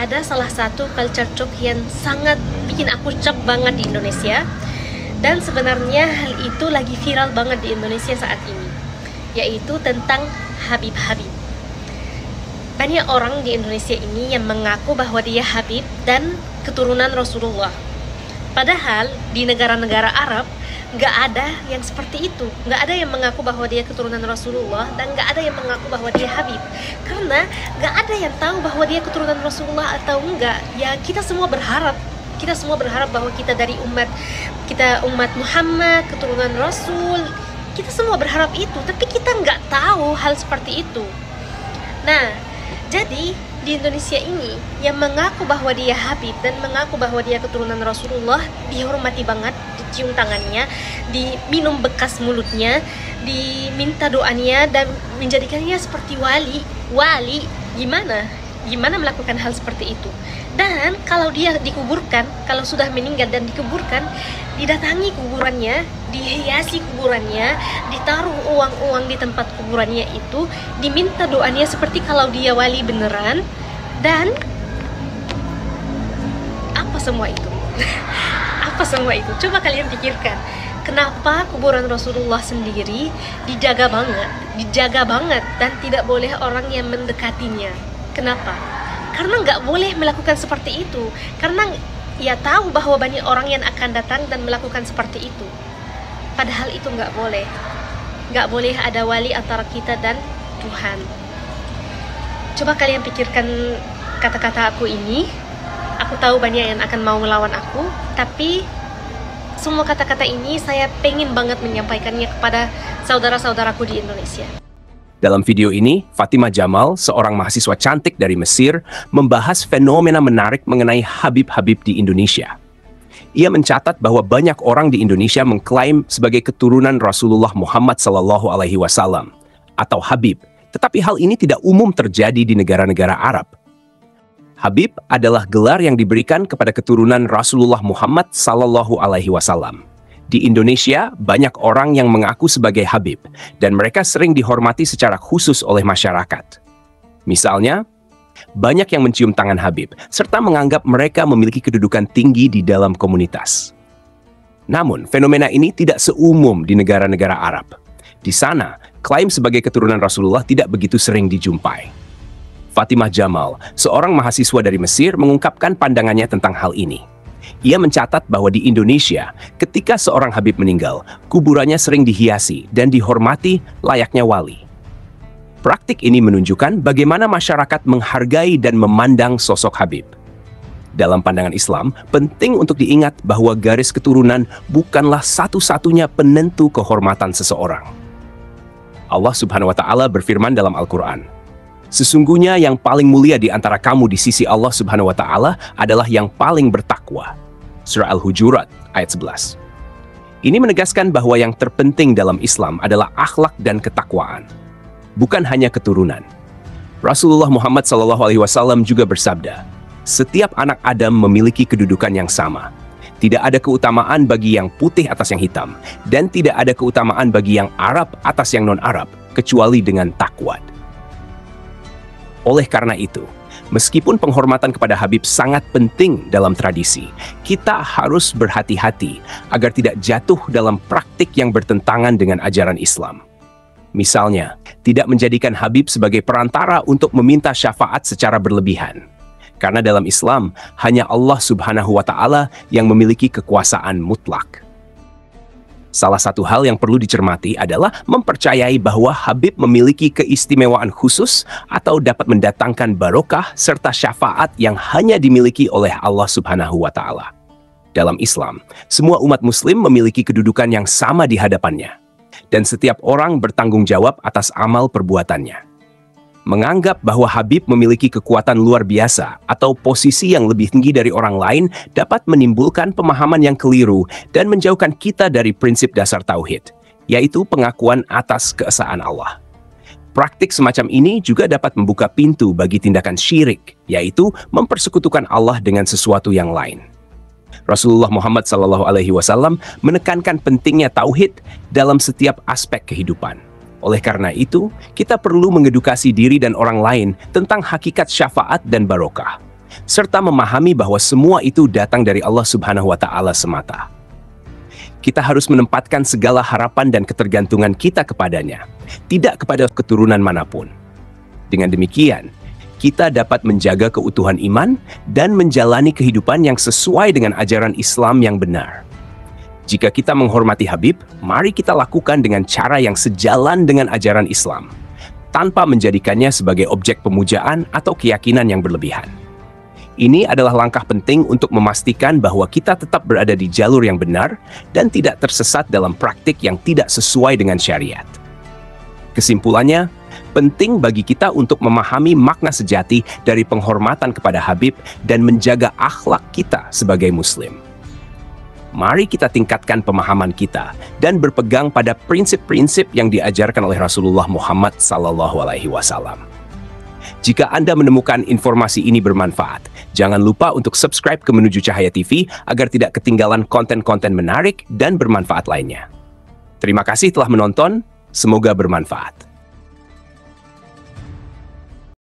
ada salah satu culture shock yang sangat bikin aku shock banget di Indonesia. Dan sebenarnya hal itu lagi viral banget di Indonesia saat ini, yaitu tentang Habib-Habib. Banyak orang di Indonesia ini yang mengaku bahwa dia Habib dan keturunan Rasulullah. Padahal di negara-negara Arab nggak ada yang seperti itu. Nggak ada yang mengaku bahwa dia keturunan Rasulullah dan nggak ada yang mengaku bahwa dia Habib. Karena nggak ada yang tahu bahwa dia keturunan Rasulullah atau enggak. Ya kita semua berharap bahwa kita dari umat Muhammad, keturunan Rasul. Kita semua berharap itu, tapi kita nggak tahu hal seperti itu. Nah, jadi di Indonesia ini yang mengaku bahwa dia Habib dan mengaku bahwa dia keturunan Rasulullah dihormati banget, dicium tangannya, diminum bekas mulutnya, diminta doanya dan menjadikannya seperti wali. Gimana melakukan hal seperti itu? Dan kalau dia dikuburkan, kalau sudah meninggal dan dikuburkan, didatangi kuburannya, dihiasi kuburannya, ditaruh uang-uang di tempat kuburannya itu, diminta doanya seperti kalau dia wali beneran. Dan apa semua itu? Apa semua itu? Coba kalian pikirkan. Kenapa kuburan Rasulullah sendiri dijaga banget dan tidak boleh orang yang mendekatinya? Kenapa? Karena nggak boleh melakukan seperti itu. Karena ya tahu bahwa banyak orang yang akan datang dan melakukan seperti itu. Padahal itu nggak boleh. Nggak boleh ada wali antara kita dan Tuhan. Coba kalian pikirkan kata-kata aku ini. Aku tahu banyak yang akan mau melawan aku, tapi semua kata-kata ini saya pengen banget menyampaikannya kepada saudara-saudaraku di Indonesia. Dalam video ini, Fatimah Jamal, seorang mahasiswa cantik dari Mesir, membahas fenomena menarik mengenai Habib-Habib di Indonesia. Ia mencatat bahwa banyak orang di Indonesia mengklaim sebagai keturunan Rasulullah Muhammad SAW atau Habib, tetapi hal ini tidak umum terjadi di negara-negara Arab. Habib adalah gelar yang diberikan kepada keturunan Rasulullah Muhammad SAW. Di Indonesia, banyak orang yang mengaku sebagai Habib, dan mereka sering dihormati secara khusus oleh masyarakat. Misalnya, banyak yang mencium tangan Habib, serta menganggap mereka memiliki kedudukan tinggi di dalam komunitas. Namun, fenomena ini tidak seumum di negara-negara Arab. Di sana, klaim sebagai keturunan Rasulullah tidak begitu sering dijumpai. Fatimah Jamal, seorang mahasiswa dari Mesir, mengungkapkan pandangannya tentang hal ini. Ia mencatat bahwa di Indonesia, ketika seorang Habib meninggal, kuburannya sering dihiasi dan dihormati layaknya wali. Praktik ini menunjukkan bagaimana masyarakat menghargai dan memandang sosok Habib. Dalam pandangan Islam, penting untuk diingat bahwa garis keturunan bukanlah satu-satunya penentu kehormatan seseorang. Allah Subhanahu wa Ta'ala berfirman dalam Al-Quran, "Sesungguhnya yang paling mulia di antara kamu di sisi Allah Subhanahu wa Ta'ala adalah yang paling bertakwa." Surah Al-Hujurat ayat 11. Ini menegaskan bahwa yang terpenting dalam Islam adalah akhlak dan ketakwaan, bukan hanya keturunan. Rasulullah Muhammad SAW juga bersabda, "Setiap anak Adam memiliki kedudukan yang sama. Tidak ada keutamaan bagi yang putih atas yang hitam, dan tidak ada keutamaan bagi yang Arab atas yang non-Arab, kecuali dengan takwa." Oleh karena itu, meskipun penghormatan kepada Habib sangat penting dalam tradisi, kita harus berhati-hati agar tidak jatuh dalam praktik yang bertentangan dengan ajaran Islam. Misalnya, tidak menjadikan Habib sebagai perantara untuk meminta syafaat secara berlebihan. Karena dalam Islam, hanya Allah Subhanahu wa Ta'ala yang memiliki kekuasaan mutlak. Salah satu hal yang perlu dicermati adalah mempercayai bahwa Habib memiliki keistimewaan khusus atau dapat mendatangkan barokah serta syafaat yang hanya dimiliki oleh Allah Subhanahu wa Ta'ala. Dalam Islam, semua umat Muslim memiliki kedudukan yang sama di hadapannya, dan setiap orang bertanggung jawab atas amal perbuatannya. Menganggap bahwa Habib memiliki kekuatan luar biasa atau posisi yang lebih tinggi dari orang lain dapat menimbulkan pemahaman yang keliru dan menjauhkan kita dari prinsip dasar tauhid, yaitu pengakuan atas keesaan Allah. Praktik semacam ini juga dapat membuka pintu bagi tindakan syirik, yaitu mempersekutukan Allah dengan sesuatu yang lain. Rasulullah Muhammad SAW menekankan pentingnya tauhid dalam setiap aspek kehidupan. Oleh karena itu, kita perlu mengedukasi diri dan orang lain tentang hakikat syafaat dan barokah. serta memahami bahwa semua itu datang dari Allah Subhanahu wa Ta'ala semata. Kita harus menempatkan segala harapan dan ketergantungan kita kepadanya, tidak kepada keturunan manapun. Dengan demikian, kita dapat menjaga keutuhan iman dan menjalani kehidupan yang sesuai dengan ajaran Islam yang benar. Jika kita menghormati Habib, mari kita lakukan dengan cara yang sejalan dengan ajaran Islam, tanpa menjadikannya sebagai objek pemujaan atau keyakinan yang berlebihan. Ini adalah langkah penting untuk memastikan bahwa kita tetap berada di jalur yang benar dan tidak tersesat dalam praktik yang tidak sesuai dengan syariat. Kesimpulannya, penting bagi kita untuk memahami makna sejati dari penghormatan kepada Habib dan menjaga akhlak kita sebagai Muslim. Mari kita tingkatkan pemahaman kita dan berpegang pada prinsip-prinsip yang diajarkan oleh Rasulullah Muhammad SAW. Jika Anda menemukan informasi ini bermanfaat, jangan lupa untuk subscribe ke Menuju Cahaya TV agar tidak ketinggalan konten-konten menarik dan bermanfaat lainnya. Terima kasih telah menonton, semoga bermanfaat.